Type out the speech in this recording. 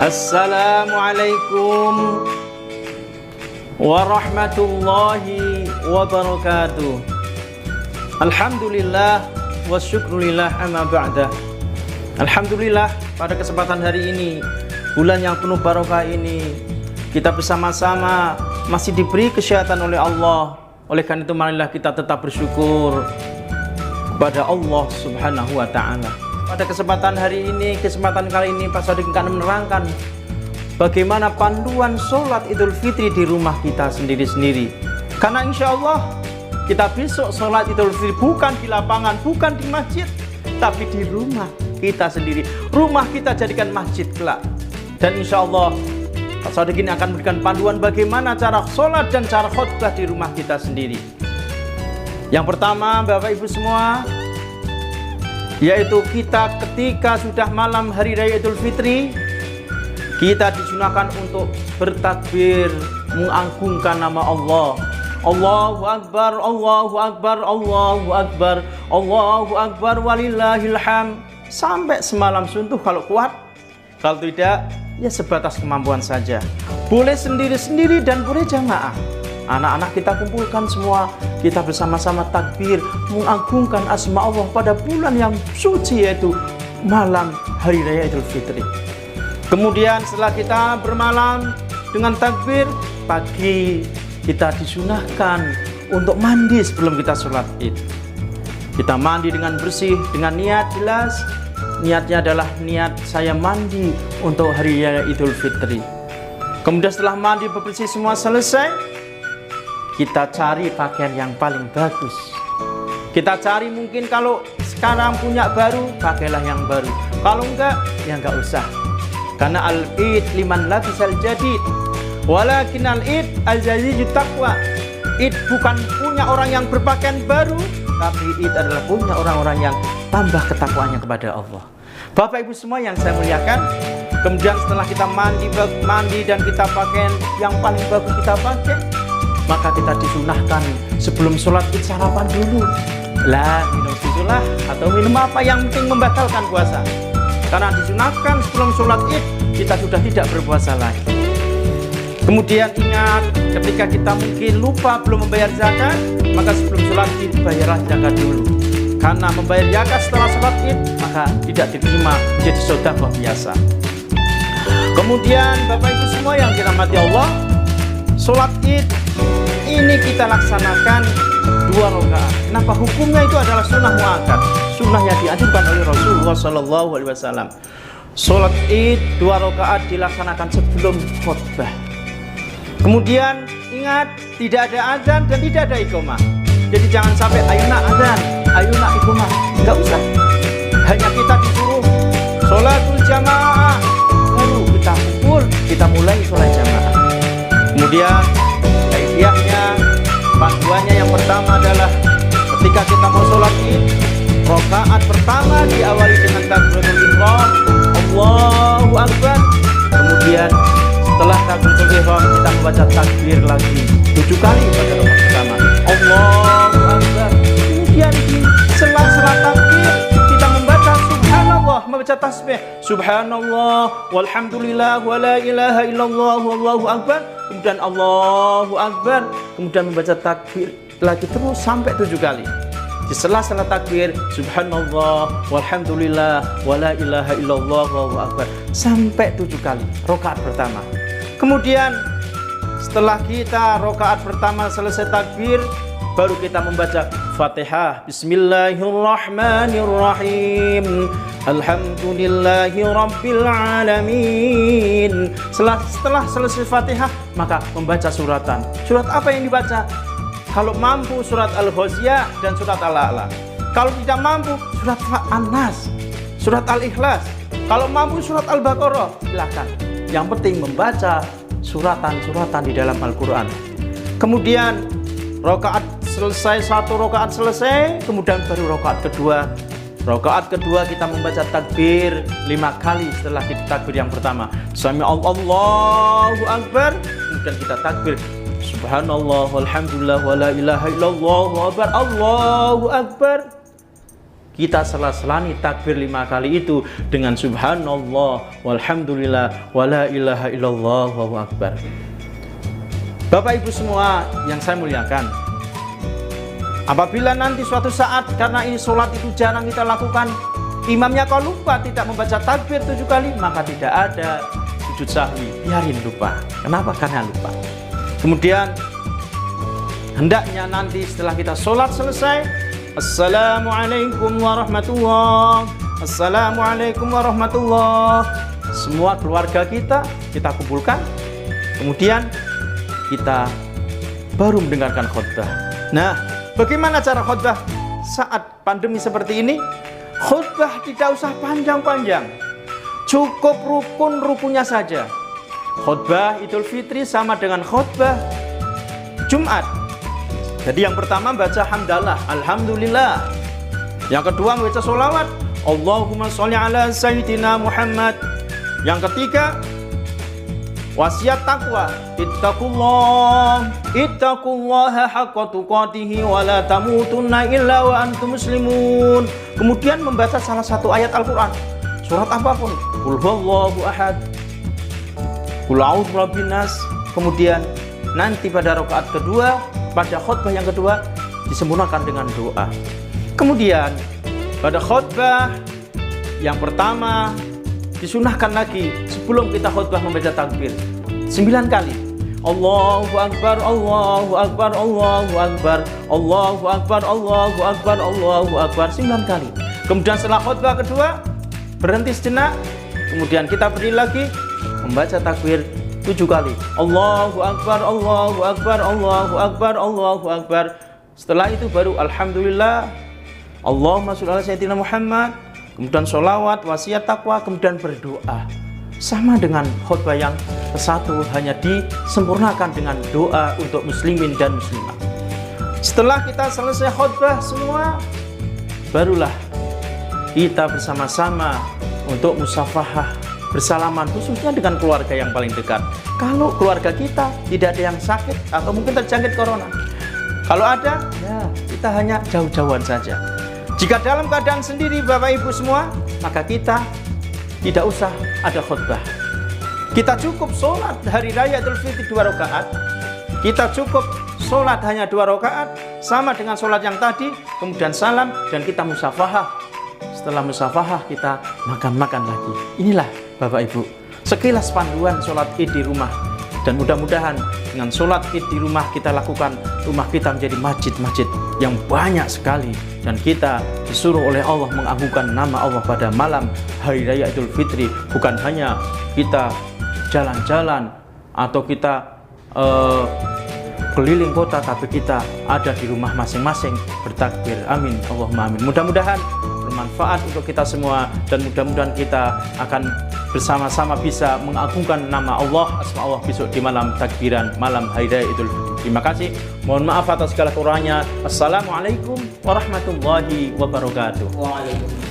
Assalamualaikum warahmatullahi wabarakatuh. Alhamdulillah wa syukrulillah amma ba'dah. Alhamdulillah, pada kesempatan hari ini, bulan yang penuh barokah ini, kita bersama-sama masih diberi kesehatan oleh Allah. Oleh karena itu marilah kita tetap bersyukur kepada Allah Subhanahu wa ta'ala. Pada kesempatan hari ini, kesempatan kali ini Pak Sodik akan menerangkan bagaimana panduan sholat Idul Fitri di rumah kita sendiri-sendiri. Karena insya Allah kita besok sholat Idul Fitri bukan di lapangan, bukan di masjid, tapi di rumah kita sendiri. Rumah kita jadikan masjid kelak. Dan insya Allah Pak Sodik ini akan memberikan panduan bagaimana cara sholat dan cara khutbah di rumah kita sendiri. Yang pertama, Bapak Ibu semua, yaitu kita ketika sudah malam hari raya Idul Fitri, kita disunahkan untuk bertakbir, mengagungkan nama Allah. Allahu Akbar, Allahu Akbar, Allahu Akbar, Allahu Akbar, walillahil hamd. Sampai semalam suntuh kalau kuat. Kalau tidak, ya sebatas kemampuan saja. Boleh sendiri-sendiri dan boleh jamaah. Anak-anak kita kumpulkan semua, kita bersama-sama takbir, mengagungkan asma Allah pada bulan yang suci, yaitu malam hari raya Idul Fitri. Kemudian setelah kita bermalam dengan takbir, pagi kita disunahkan untuk mandi sebelum kita sholat id. Kita mandi dengan bersih, dengan niat jelas. Niatnya adalah niat saya mandi untuk hari raya Idul Fitri. Kemudian setelah mandi bersih semua selesai, kita cari pakaian yang paling bagus. Kita cari, mungkin kalau sekarang punya baru, pakailah yang baru. Kalau enggak, ya enggak usah. Karena al-id liman labisal jadid, walakin al-id al-jadid taqwa. Id bukan punya orang yang berpakaian baru, tapi id adalah punya orang-orang yang tambah ketakwaannya kepada Allah. Bapak Ibu semua yang saya muliakan, kemudian setelah kita mandi dan kita pakaian yang paling bagus kita pakai, maka kita disunahkan sebelum sholat id sarapan dulu. Minum susulah atau minum apa yang penting membatalkan puasa. Karena disunahkan sebelum sholat id kita sudah tidak berpuasa lagi. Kemudian ingat, ketika kita mungkin lupa belum membayar zakat, maka sebelum sholat id bayarlah zakat dulu. Karena membayar zakat setelah sholat id maka tidak diterima menjadi sedekah biasa. Kemudian Bapak Ibu semua yang dirahmati Allah, sholat id ini kita laksanakan 2 rakaat. Kenapa? Hukumnya itu adalah sunnah muakkad, sunnah yang dianjurkan oleh Rasulullah SAW. Sholat id 2 rakaat dilaksanakan sebelum khutbah. Kemudian ingat, tidak ada azan dan tidak ada iqamah. Jadi jangan sampai ayuna azan, ayuna iqamah, enggak usah. Hanya kita disuruh sholatul jamaah, baru kita kumpul, kita mulai sholat jamaah. Kemudian kaifiyahnya, panduannya yang pertama adalah ketika kita mau sholat id, rakaat pertama diawali dengan takbiratul ihram, Allahu Akbar. Kemudian setelah takbiratul ihram kita membaca takbir lagi 7 kali pada rakaat pertama, Allahu Akbar. Kemudian di sela-sela takbir kita membaca subhanallah, membaca tasbih, subhanallah walhamdulillah wala ilaha illallah wallahu akbar. Kemudian Allahu Akbar, kemudian membaca takbir lagi terus sampai 7 kali. Di sela-sela takbir, subhanallah walhamdulillah wala ilaha illallah wallahu akbar, sampai 7 kali rakaat pertama. Kemudian setelah kita rakaat pertama selesai takbir, baru kita membaca Fatihah. Bismillahirrahmanirrahim. Alhamdulillahi rabbil alamin. Setelah selesai Fatihah, maka membaca suratan. Surat apa yang dibaca? Kalau mampu surat Al-Ghasyiyah dan surat Al-A'la. Kalau tidak mampu surat An-Nas, surat Al-Ikhlas. Kalau mampu surat Al-Baqarah, silakan. Yang penting membaca suratan-suratan di dalam Al-Quran. Kemudian rakaat selesai, 1 rakaat selesai, kemudian baru rakaat kedua. Rakaat kedua kita membaca takbir 5 kali setelah kita takbir yang pertama. Sami Allahu Akbar. Kemudian kita takbir subhanallah walhamdulillah wala ilaha illallah wa akbar, Allahu Akbar. kita sela-selani takbir 5 kali itu dengan subhanallah walhamdulillah wala ilaha illallah wallahu akbar. Bapak Ibu semua yang saya muliakan, apabila nanti suatu saat karena ini sholat itu jarang kita lakukan, imamnya kalau lupa tidak membaca takbir 7 kali, maka tidak ada sujud sahwi, biarin lupa. Kenapa? Karena lupa. Kemudian hendaknya nanti setelah kita sholat selesai, assalamualaikum warahmatullah, assalamualaikum warahmatullah, semua keluarga kita kumpulkan, kemudian kita baru mendengarkan khutbah. Nah, bagaimana cara khutbah saat pandemi seperti ini? Khutbah tidak usah panjang-panjang, cukup rukun-rukunnya saja. Khutbah Idul Fitri sama dengan khutbah Jumat. Jadi yang pertama baca hamdalah, alhamdulillah. Yang kedua membaca sholawat, Allahumma sholli ala sayyidina Muhammad. Yang ketiga wasiat takwa, ittaqullaha haqqa tuqatih wa la tamutunna illa wa antum muslimun. Kemudian membaca salah satu ayat Al-Qur'an, surat apapun, qul huwallahu ahad, qul a'udzu birabbin nas. Kemudian nanti pada rakaat kedua, pada khutbah yang kedua disempurnakan dengan doa. Kemudian pada khutbah yang pertama disunahkan lagi sebelum kita khutbah membaca takbir 9 kali. Allahu akbar, Allahu akbar, Allahu akbar, Allahu akbar, Allahu akbar, Allahu akbar 9 kali. Kemudian setelah khutbah kedua berhenti sejenak, kemudian kita berdiri lagi membaca takbir 7 kali. Allahu akbar, Allahu akbar, Allahu akbar, Allahu akbar. Setelah itu baru alhamdulillah, Allahumma sholli ala sayyidina Muhammad, kemudian sholawat, wasiat takwa, kemudian berdoa. Sama dengan khutbah yang ke-1, hanya disempurnakan dengan doa untuk muslimin dan muslimat. Setelah kita selesai khutbah semua, barulah kita bersama-sama untuk musafahah, bersalaman, khususnya dengan keluarga yang paling dekat. Kalau keluarga kita tidak ada yang sakit atau mungkin terjangkit corona, kalau ada, ya kita hanya jauh-jauhan saja. Jika dalam keadaan sendiri Bapak Ibu semua, maka kita tidak usah ada khutbah. Kita cukup sholat hari raya Idul Fitri 2 rakaat. Kita cukup sholat hanya 2 rakaat, sama dengan sholat yang tadi, kemudian salam, dan kita musafahah. Setelah musafahah kita makan-makan lagi. Inilah Bapak Ibu sekilas panduan sholat id di rumah. Dan mudah-mudahan dengan sholat id di rumah kita lakukan, rumah kita menjadi masjid-masjid yang banyak sekali. Dan kita disuruh oleh Allah mengagungkan nama Allah pada malam Hari Raya Idul Fitri. Bukan hanya kita jalan-jalan atau kita keliling kota, tapi kita ada di rumah masing-masing bertakbir. Amin, Allahumma amin. Mudah-mudahan bermanfaat untuk kita semua, dan mudah-mudahan kita akan bersama-sama bisa mengagungkan nama Allah, asma Allah besok di malam takbiran malam Hari Raya Idul Fitri. Terima kasih. Mohon maaf atas segala kurangnya. Assalamualaikum warahmatullahi wabarakatuh. Waalaikumsalam.